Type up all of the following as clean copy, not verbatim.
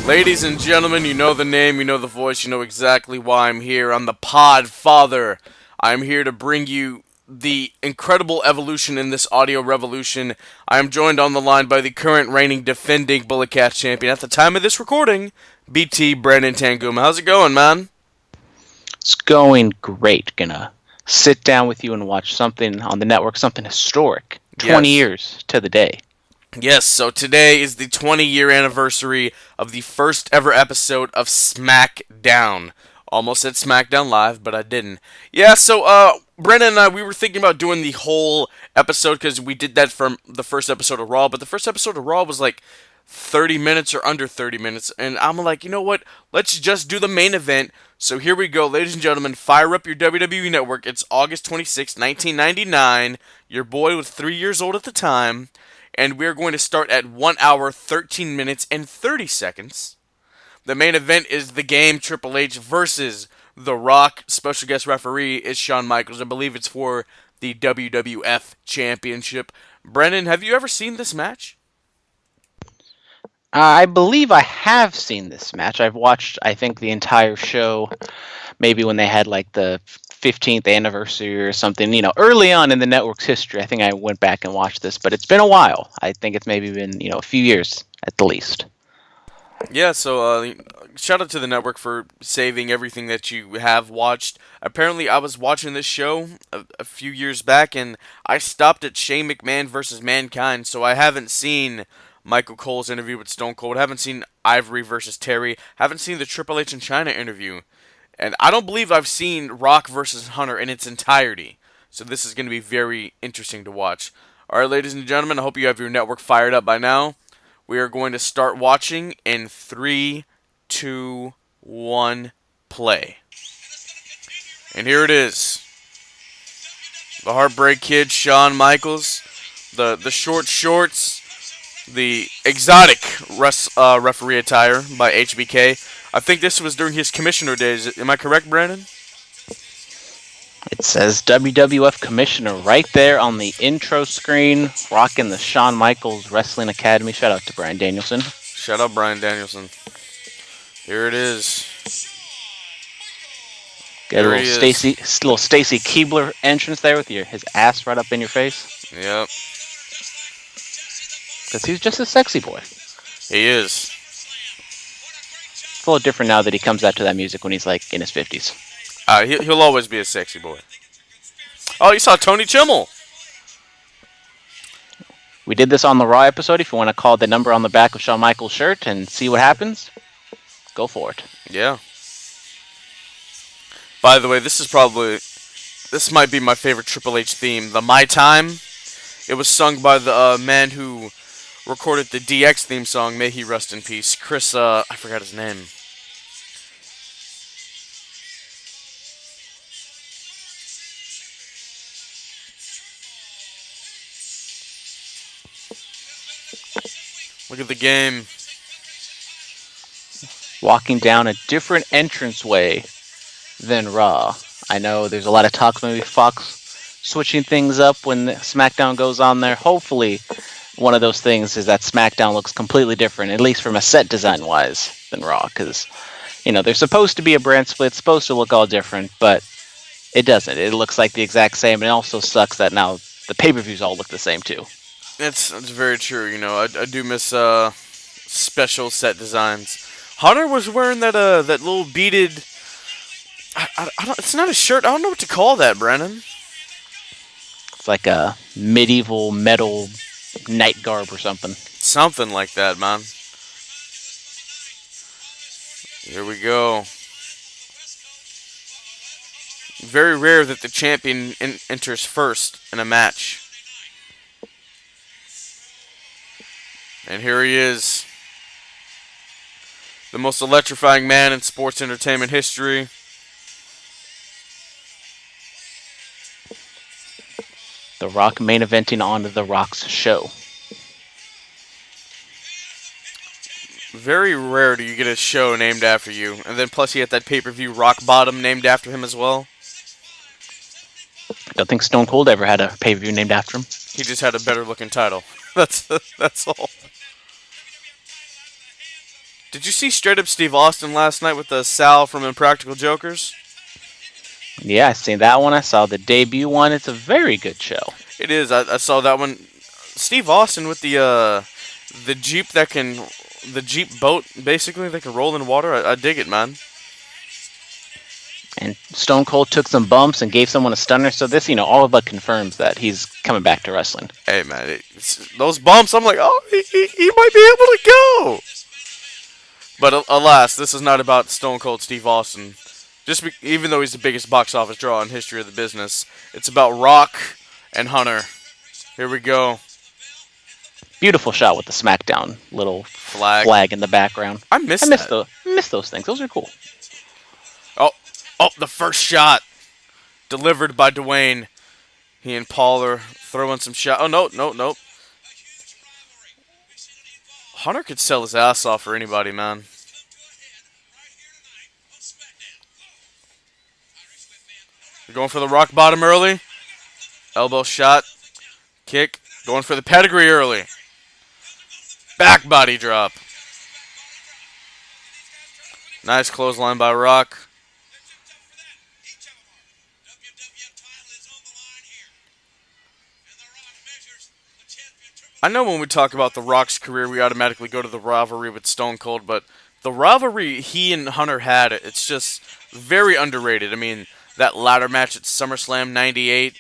Ladies and gentlemen, you know the name, you know the voice, you know exactly why I'm here. I'm the Pod Father. I'm here to bring you the incredible evolution in this audio revolution. I am joined on the line by the current reigning defending Bullet Cats champion at the time of this recording, BT Brandon Tanguma. How's it going, man? It's going great. Gonna sit down with you and watch something on the network, something historic. 20 Yes. years to the day. Yes, so today is the 20-year anniversary of the first ever episode of Smackdown. Almost said Smackdown Live, but I didn't. Yeah, so Brennan and I, we were thinking about doing the whole episode because we did that from the first episode of Raw, but the first episode of Raw was like 30 minutes or under 30 minutes, and I'm like, you know what? Let's just do the main event. So here we go, ladies and gentlemen, fire up your WWE Network. It's August 26, 1999. Your boy was 3 years old at the time. And we're going to start at 1 hour, 13 minutes, and 30 seconds. The main event is The Game, Triple H versus The Rock. Special guest referee is Shawn Michaels. I believe it's for the WWF Championship. Brennan, have you ever seen this match? I believe I have seen this match. I've watched, I think, the entire show, maybe when they had like the 15th anniversary or something, early on in the network's history. I think I went back and watched this, but it's been a while. I think it's maybe been, a few years at the least. Yeah, so shout out to the network for saving everything that you have watched. Apparently, I was watching this show a few years back, and I stopped at Shane McMahon versus Mankind, so I haven't seen Michael Cole's interview with Stone Cold, haven't seen Ivory versus Terry, haven't seen the Triple H and China interview, and I don't believe I've seen Rock versus Hunter in its entirety, so this is going to be very interesting to watch. Alright, ladies and gentlemen, I hope you have your network fired up by now. We are going to start watching in 3, 2, 1, play. And here it is. The Heartbreak Kid, Shawn Michaels. The short shorts. The exotic referee attire by HBK. I think this was during his commissioner days. Am I correct, Brandon? It says WWF Commissioner right there on the intro screen, rocking the Shawn Michaels Wrestling Academy. Shout out to Bryan Danielson. Shout out Bryan Danielson. Here it is. Got a little Stacy Keibler entrance there with his ass right up in your face. Yep. Because he's just a sexy boy. He is. It's a little different now that he comes out to that music when he's like in his 50s. He'll always be a sexy boy. Oh, you saw Tony Chimmel. We did this on the Raw episode. If you want to call the number on the back of Shawn Michaels' shirt and see what happens, go for it. Yeah. By the way, this might be my favorite Triple H theme. The My Time. It was sung by the man who recorded the DX theme song. May he rest in peace. Chris, I forgot his name. Look at the Game. Walking down a different entranceway than Raw. I know there's a lot of talk maybe Fox switching things up when SmackDown goes on there. Hopefully, one of those things is that SmackDown looks completely different, at least from a set design-wise, than Raw. Because, they're supposed to be a brand split, supposed to look all different, but it doesn't. It looks like the exact same, and it also sucks that now the pay-per-views all look the same, too. That's very true. I do miss special set designs. Hunter was wearing that little beaded. I don't. It's not a shirt. I don't know what to call that, Brennan. It's like a medieval metal night garb or something. Something like that, man. Here we go. Very rare that the champion enters first in a match. And here he is. The most electrifying man in sports entertainment history. The Rock main eventing on The Rock's show. Very rare do you get a show named after you. And then plus he had that pay-per-view Rock Bottom named after him as well. I don't think Stone Cold ever had a pay-per-view named after him. He just had a better looking title. That's all. Did you see Straight Up Steve Austin last night with Sal from Impractical Jokers? Yeah, I seen that one. I saw the debut one. It's a very good show. It is. I saw that one. Steve Austin with the Jeep that can the Jeep boat basically that can roll in water. I dig it, man. And Stone Cold took some bumps and gave someone a stunner. So this, all but confirms that he's coming back to wrestling. Hey, man, those bumps. I'm like, oh, he might be able to go. But alas, this is not about Stone Cold Steve Austin. Even though he's the biggest box office draw in history of the business, it's about Rock and Hunter. Here we go. Beautiful shot with the Smackdown little Flag. flag in the background. I miss that. Miss those things. Those are cool. Oh, the first shot delivered by Dwayne. He and Paul are throwing some shots. Oh, no. Hunter could sell his ass off for anybody, man. They're going for the rock bottom early. Elbow shot. Kick. Going for the pedigree early. Back body drop. Nice clothesline by Rock. I know when we talk about The Rock's career, we automatically go to the rivalry with Stone Cold, but the rivalry he and Hunter had, it's just very underrated. I mean, that ladder match at SummerSlam '98,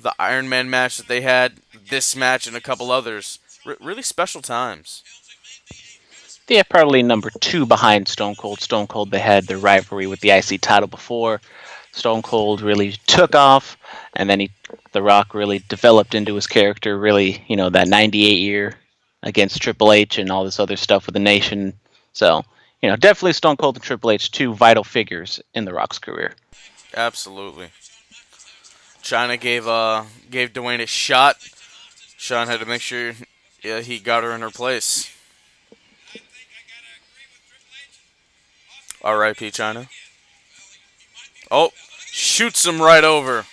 the Iron Man match that they had, this match, and a couple others. Really special times. Yeah, probably number 2 behind Stone Cold. Stone Cold, they had the rivalry with the IC title before. Stone Cold really took off, and then The Rock really developed into his character. Really, that '98 year against Triple H and all this other stuff with the Nation. So, definitely Stone Cold and Triple H, 2 vital figures in The Rock's career. Absolutely. China gave Dwayne a shot. Shawn had to make sure he got her in her place. R.I.P. China. Oh, shoots him right over.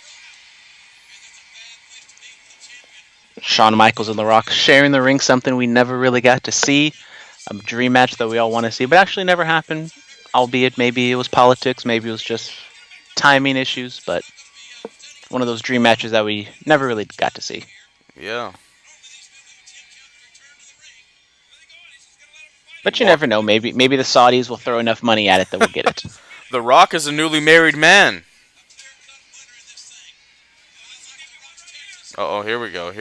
Shawn Michaels and The Rock sharing the ring, something we never really got to see. A dream match that we all want to see, but actually never happened. Albeit maybe it was politics, maybe it was just timing issues, but one of those dream matches that we never really got to see. Yeah. But you never know. Maybe the Saudis will throw enough money at it that we'll get it. The Rock is a newly married man. Uh-oh, here we go.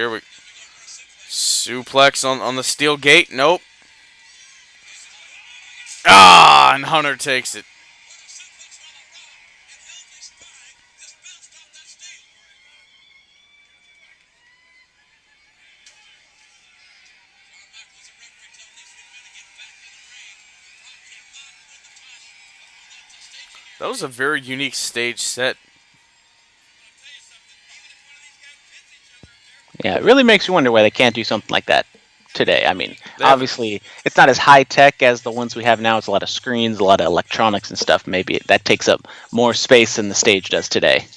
Suplex on the steel gate. Nope. Ah, and Hunter takes it. That was a very unique stage set. Yeah, it really makes you wonder why they can't do something like that today. I mean, obviously, it's not as high tech as the ones we have now. It's a lot of screens, a lot of electronics and stuff. Maybe that takes up more space than the stage does today.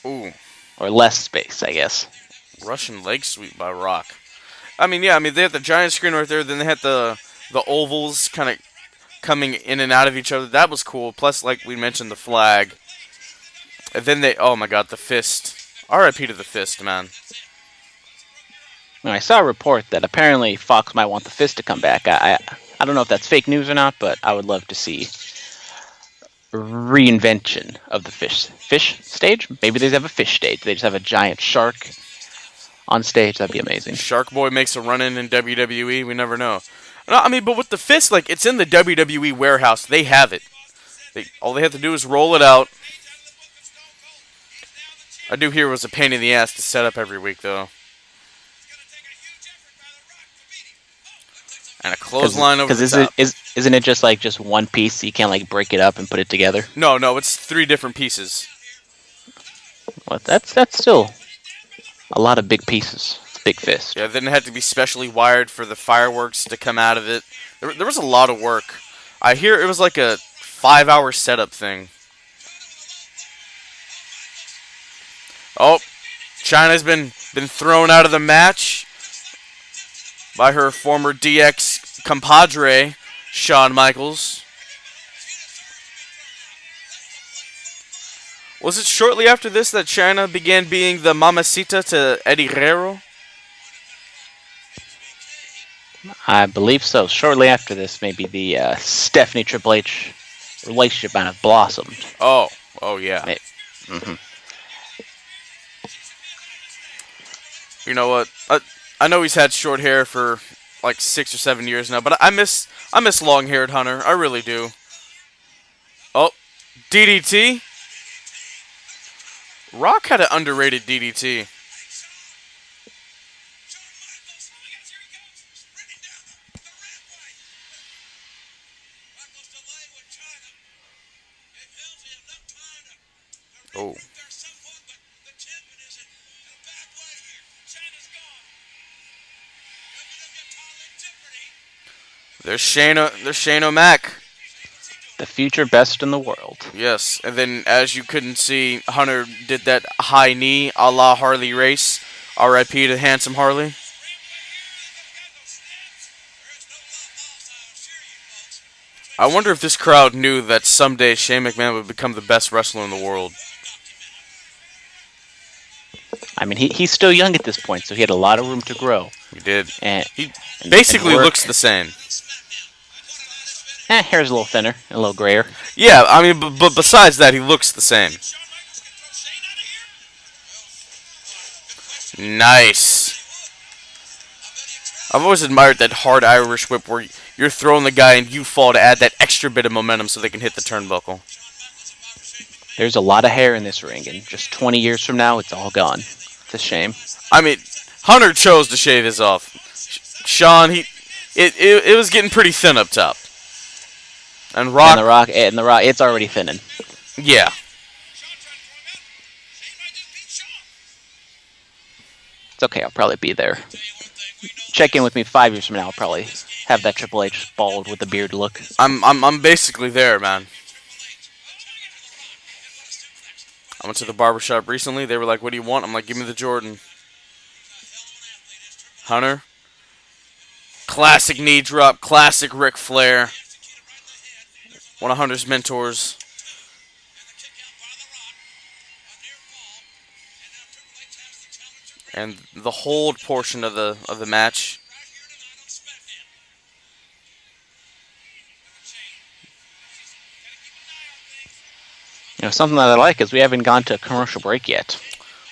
Ooh. Or less space, I guess. Russian leg sweep by Rock. I mean, they had the giant screen right there. Then they had the ovals kind of coming in and out of each other. That was cool. Plus, like we mentioned, the flag. And then oh my god, the fist. R.I.P. to the fist, man. I saw a report that apparently Fox might want the fist to come back. I don't know if that's fake news or not, but I would love to see a reinvention of the fish stage. Maybe they have a fish stage. They just have a giant shark on stage. That'd be amazing. Shark Boy makes a run-in WWE. We never know. No, I mean, but with the fist, like, it's in the WWE warehouse. They have it. All they have to do is roll it out. I do hear it was a pain in the ass to set up every week, though. And a clothesline over the top. Isn't it just one piece? So you can't like break it up and put it together. No, it's 3 different pieces. Well, that's still a lot of big pieces. It's a big fist. Yeah, then it had to be specially wired for the fireworks to come out of it. There was a lot of work. I hear it was like a 5-hour setup thing. Oh, Chyna's been thrown out of the match by her former DX compadre, Shawn Michaels. Was it shortly after this that China began being the mamacita to Eddie Guerrero? I believe so. Shortly after this, maybe the Stephanie Triple H relationship might have blossomed. Oh, oh yeah. Mm-hmm. You know what? I know he's had short hair for like 6 or 7 years now, but I miss long-haired Hunter. I really do. Oh, DDT. Rock had an underrated DDT. Oh, there's Shane O'Mac. The future best in the world. Yes, and then as you couldn't see, Hunter did that high knee a la Harley Race. R.I.P. to handsome Harley. I wonder if this crowd knew that someday Shane McMahon would become the best wrestler in the world. I mean, he's still young at this point, so he had a lot of room to grow. He did. And, He and basically work. looks the same. Hair's a little thinner, a little grayer. Yeah, I mean, but besides that, he looks the same. Nice. I've always admired that hard Irish whip where you're throwing the guy and you fall to add that extra bit of momentum so they can hit the turnbuckle. There's a lot of hair in this ring, and just 20 years from now, it's all gone. It's a shame. I mean, Hunter chose to shave his off. Shawn, it was getting pretty thin up top. And Rock, And the Rock, it's already thinning. yeah. It's okay, I'll probably be there. Check in with me 5 years from now, I'll probably have that Triple H bald with the beard look. I'm basically there, man. I went to the barbershop recently. They were like, "What do you want?" I'm like, "Give me the Jordan." Hunter. Classic knee drop. Classic Ric Flair. One of Hunter's mentors. And the hold portion of the match. You know, something that I like is we haven't gone to a commercial break yet.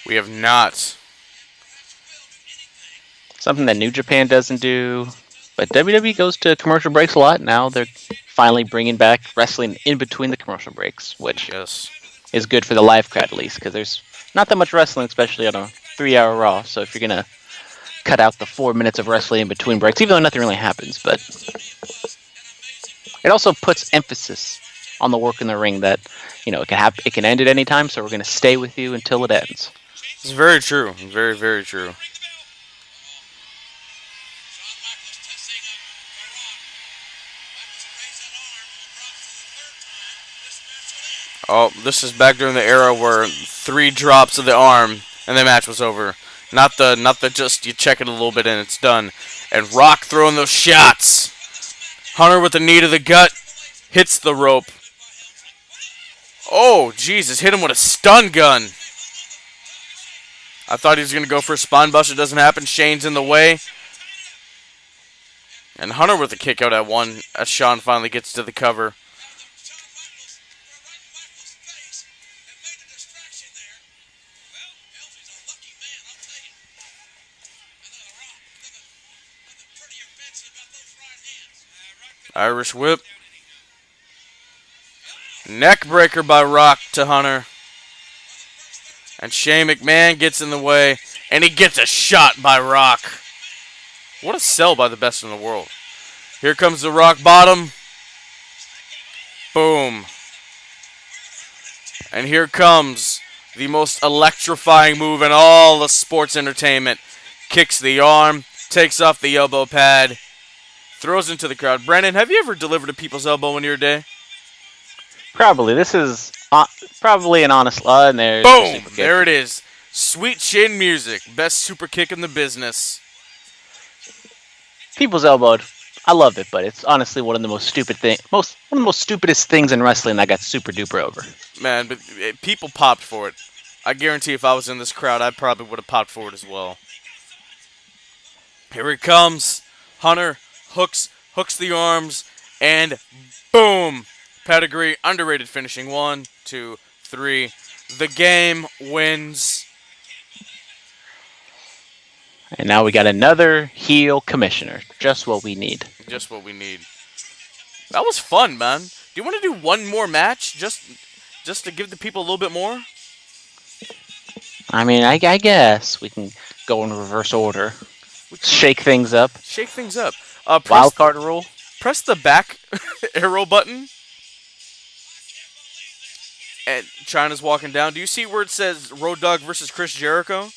We have not. Something that New Japan doesn't do. But WWE goes to commercial breaks a lot. Now they're finally bringing back wrestling in between the commercial breaks, which Yes. is good for the live crowd at least, because there's not that much wrestling, especially on a 3-hour Raw. So if you're going to cut out the 4 minutes of wrestling in between breaks, even though nothing really happens, but it also puts emphasis on the work in the ring that, you know, it can end at any time, so we're going to stay with you until it ends. It's very true. Very, very true. Oh, this is back during the era where 3 drops of the arm and the match was over. Not the just you check it a little bit and it's done. And Rock throwing those shots. Hunter with the knee to the gut hits the rope. Oh, Jesus, hit him with a stun gun. I thought he was going to go for a spine buster. Doesn't happen. Shane's in the way. And Hunter with a kick out at one as Shawn finally gets to the cover. Irish whip. Neck breaker by Rock to Hunter. And Shane McMahon gets in the way. And he gets a shot by Rock. What a sell by the best in the world. Here comes the Rock bottom. Boom. And here comes the most electrifying move in all of sports entertainment. Kicks the arm. Takes off the elbow pad. Throws into the crowd. Brandon, have you ever delivered a people's elbow in your day? Probably. This is probably an honest and there's Boom! There it is. Sweet chin music. Best super kick in the business. People's elbow I love it, but it's honestly one of the one of the most stupidest things in wrestling that got super duper over. Man, but people popped for it. I guarantee if I was in this crowd, I probably would have popped for it as well. Here he comes. Hunter hooks the arms, and boom! Pedigree, underrated finishing. 1, 2, 3. The game wins. And now we got another heel commissioner, just what we need. Just what we need. That was fun, man. Do you want to do one more match, just to give the people a little bit more? I mean, I guess we can go in reverse order, shake things up. Shake things up. Wild card rule. Press the back arrow button. And China's walking down. Do you see where it says Road Dogg versus Chris Jericho?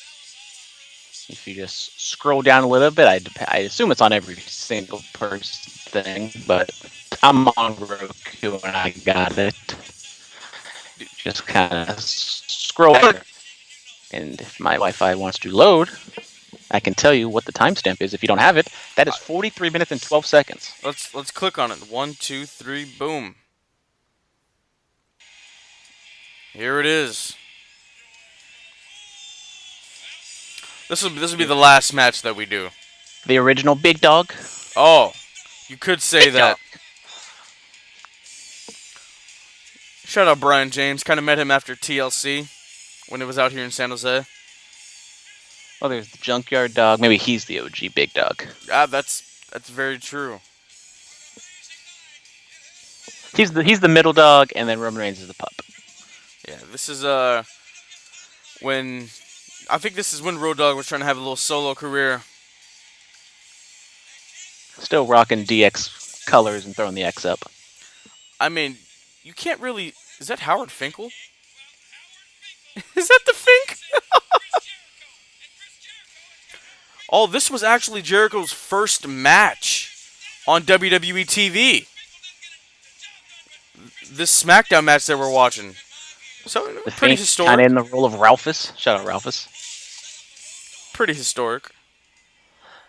If you just scroll down a little bit, I assume it's on every single person thing, but I'm on Roku and I got it. Just kind of scroll. And if my Wi-Fi wants to load, I can tell you what the timestamp is. If you don't have it, that is 43 minutes and 12 seconds. Let's click on it. 1, 2, 3, boom. Here it is. This will be the last match that we do. The original Big Dog. Oh, you could say Big that. Dog. Shout out Brian James. Kind of met him after TLC when it was out here in San Jose. Oh, there's the Junkyard Dog. Maybe he's the OG Big Dog. Ah, that's very true. He's the middle dog, and then Roman Reigns is the pup. Yeah, this is when I think this is when Road Dogg was trying to have a little solo career. Still rocking DX colors and throwing the X up. I mean, you can't really. Is that Howard Finkel? Is that the Fink? Oh, this was actually Jericho's first match on WWE TV. This SmackDown match that we're watching. So, The pretty Fink historic. kind of in the role of Ralphus. Shout out Ralphus. Pretty historic.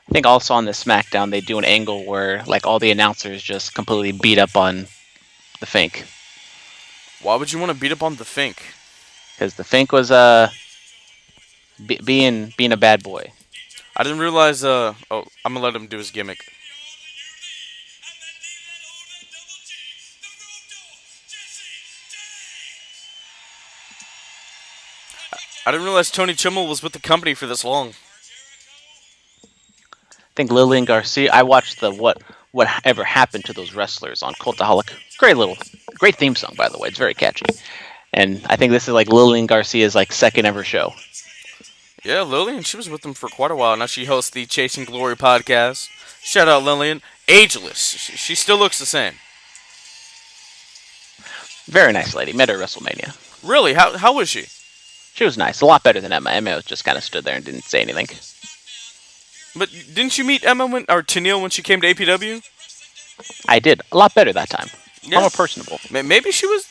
I think also on the SmackDown they do an angle where like all the announcers just completely beat up on the Fink. Why would you want to beat up on the Fink? Because the Fink was being a bad boy. I didn't realize. Oh, I'm gonna let him do his gimmick. I didn't realize Tony Chimmel was with the company for this long. I think Lillian Garcia. I watched the whatever happened to those wrestlers on Cultaholic. Great theme song by the way. It's very catchy. And I think this is like Lillian Garcia's like second ever show. Yeah, Lillian, she was with them for quite a while. Now she hosts the Chasing Glory podcast. Shout out Lillian. Ageless. She still looks the same. Very nice lady. Met her at WrestleMania. Really? How was she? She was nice. A lot better than Emma. Emma just kind of stood there and didn't say anything. But didn't you meet Emma or Tennille when she came to APW? I did. A lot better that time. Yeah. More personable. Maybe she was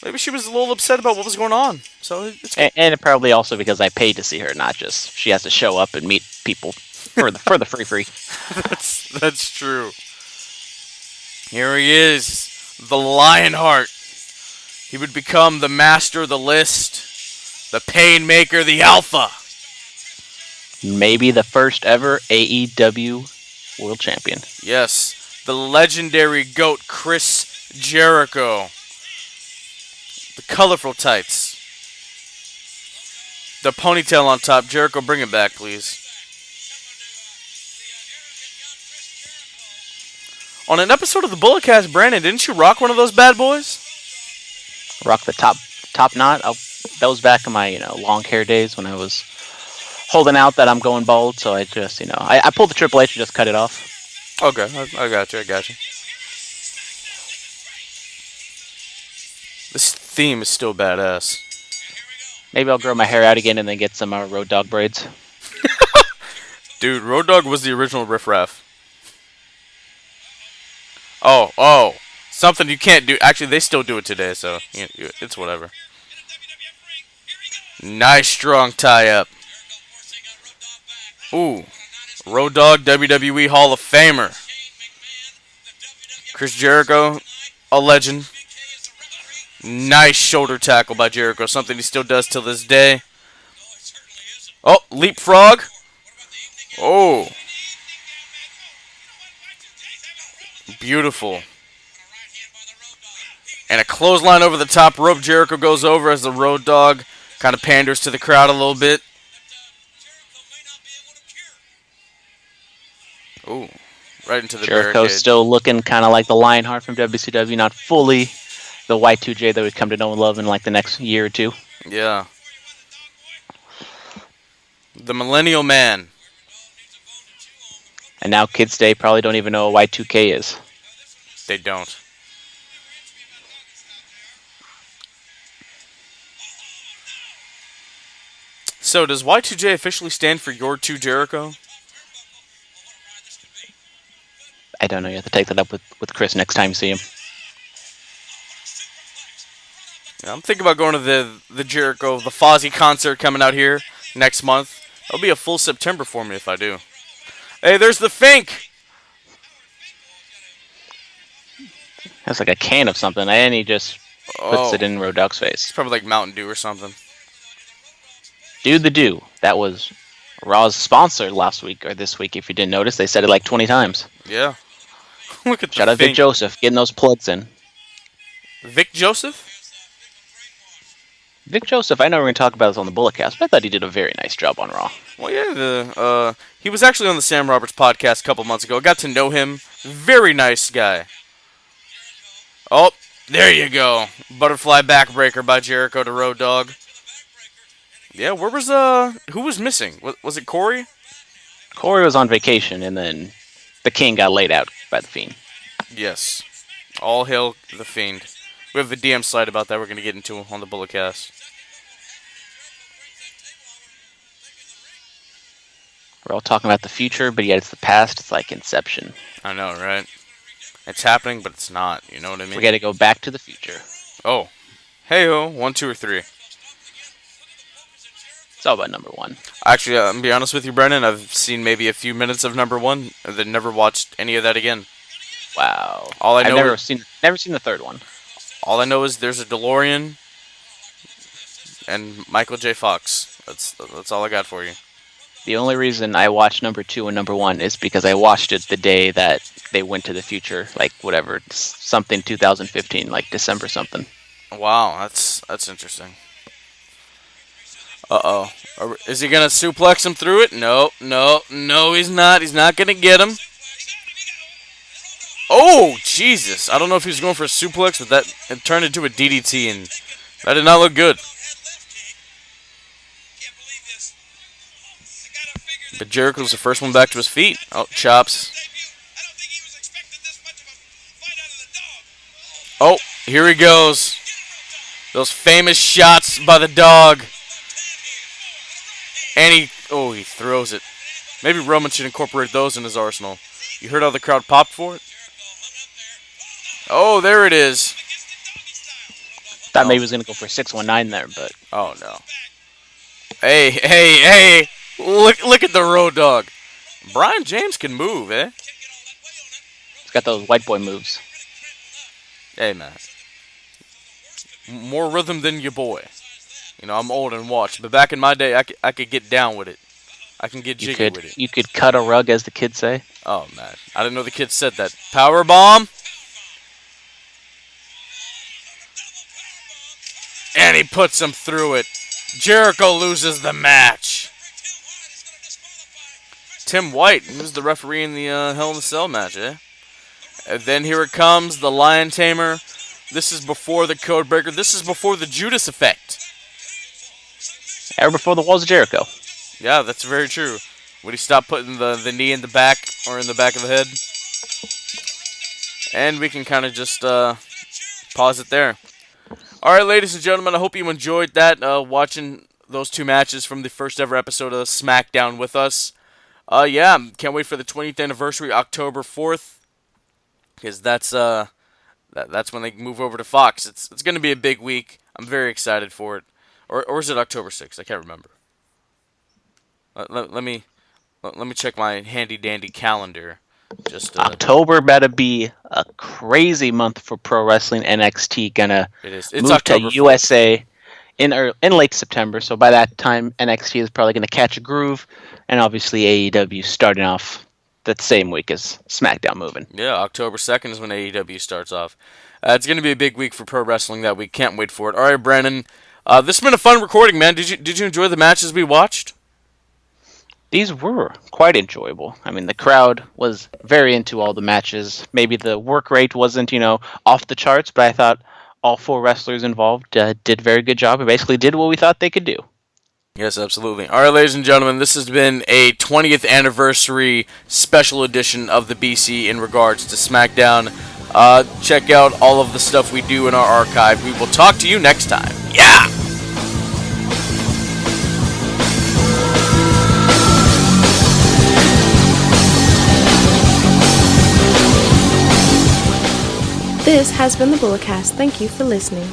a little upset about what was going on. So it's good. And probably also because I paid to see her, not just she has to show up and meet people for the free. That's true. Here he is, the Lionheart. He would become the master of the list, the Painmaker, the Alpha. Maybe the first ever AEW World Champion. Yes, the legendary GOAT Chris Jericho. The colorful tights. The ponytail on top. Jericho, bring it back, please. On an episode of the Bulletcast, Brandon, didn't you rock one of those bad boys? Rock the top knot. That was back in my long hair days when I was holding out that I'm going bald. So I just I pulled the Triple H and just cut it off. Okay, I got you. This theme is still badass. Maybe I'll grow my hair out again and then get some Road Dogg braids. Dude, Road Dogg was the original Riff Raff. Oh. Something you can't do. Actually, they still do it today, so it's whatever. Nice strong tie-up. Ooh. Road Dogg, WWE Hall of Famer. Chris Jericho, a legend. Nice shoulder tackle by Jericho, something he still does till this day. Oh, leapfrog. Oh, beautiful. And a clothesline over the top rope. Jericho goes over as the Road Dogg kind of panders to the crowd a little bit. Ooh, right into the Jericho's barricade. still looking kind of like the Lionheart from WCW, not fully the Y2J that we've come to know and love in like the next year or two. Yeah. The Millennial Man. And now kids today probably don't even know what Y2K is. They don't. So, does Y2J officially stand for Your 2 Jericho? I don't know. You have to take that up with Chris next time you see him. Yeah, I'm thinking about going to the Jericho, the Fozzy concert coming out here next month. It'll be a full September for me if I do. Hey, there's the Fink! That's like a can of something, and he just puts Oh, it in Road Dogg's it's face. probably like Mountain Dew or something. Dude the Do. That was Raw's sponsor last week, or this week, if you didn't notice. They said it like 20 times. Yeah. Look at the Shout out Vic Fink. Joseph, getting those plugs in. Vic Joseph? Vic Joseph, I know we're going to talk about this on the Bulletcast, but I thought he did a very nice job on Raw. Well, yeah, he was actually on the Sam Roberts podcast a couple months ago. I got to know him. Very nice guy. Oh, there you go. Butterfly backbreaker by Jericho to Road Dogg. Yeah, who was missing? Was it Corey? Corey was on vacation, and then the King got laid out by the Fiend. Yes. All hail the Fiend. We have the DM slide about that we're going to get into on the Bulletcast. We're all talking about the future, but yet it's the past. It's like Inception. I know, right? It's happening, but it's not. You know what I mean? We got to go back to the future. Oh. Hey-ho. 1, 2, or 3. It's all about number one. Actually, I'm gonna be honest with you, Brennan. I've seen maybe a few minutes of number 1, and then never watched any of that again. Wow. All I know I've never seen the third one. All I know is there's a DeLorean and Michael J. Fox. That's all I got for you. The only reason I watched number 2 and number 1 is because I watched it the day that they went to the future, like whatever, something 2015, like December something. Wow, that's interesting. Uh-oh. Is he going to suplex him through it? No, he's not. He's not going to get him. Oh, Jesus. I don't know if he was going for a suplex, but it turned into a DDT, and that did not look good. But Jericho's the first one back to his feet. Oh, chops. Oh, here he goes. Those famous shots by the Dogg. And he throws it. Maybe Roman should incorporate those in his arsenal. You heard how the crowd popped for it? Oh, there it is. Thought maybe he was going to go for a 619 there, but... Oh, no. Hey. Look at the Road Dogg. Brian James can move, eh? He's got those white boy moves. Hey, man. More rhythm than your boy. You know, I'm old and watched, but back in my day, I could get down with it. I can get jiggy with it. You could cut a rug, as the kids say. Oh, man. I didn't know the kids said that. Power bomb. And he puts him through it. Jericho loses the match. Tim White, he was the referee in the Hell in a Cell match, eh? And then here it comes, the Lion Tamer. This is before the Codebreaker. This is before the Judas effect. Ever before the Walls of Jericho. Yeah, that's very true. Would he stop putting the knee in the back or in the back of the head? And we can kind of just pause it there. All right, ladies and gentlemen, I hope you enjoyed that, watching those two matches from the first ever episode of Smackdown with us. Yeah, can't wait for the 20th anniversary, October 4th, because that's when they move over to Fox. It's going to be a big week. I'm very excited for it. Or is it October 6th? I can't remember. Let me check my handy dandy calendar Just October better be a crazy month for pro wrestling. NXT gonna it is. It's move to October 4th. USA in late September. So by that time, NXT is probably gonna catch a groove, and obviously AEW starting off that same week as SmackDown moving. Yeah, October 2nd is when AEW starts off. It's going to be a big week for pro wrestling that week. Can't wait for it. All right, Brandon. This has been a fun recording, man. Did you enjoy the matches we watched? These were quite enjoyable. I mean, the crowd was very into all the matches. Maybe the work rate wasn't, off the charts, but I thought all four wrestlers involved did a very good job and basically did what we thought they could do. Yes, absolutely. All right, ladies and gentlemen, this has been a 20th anniversary special edition of the BC in regards to SmackDown. Check out all of the stuff we do in our archive. We will talk to you next time. Yeah! This has been the Bulletcast. Thank you for listening.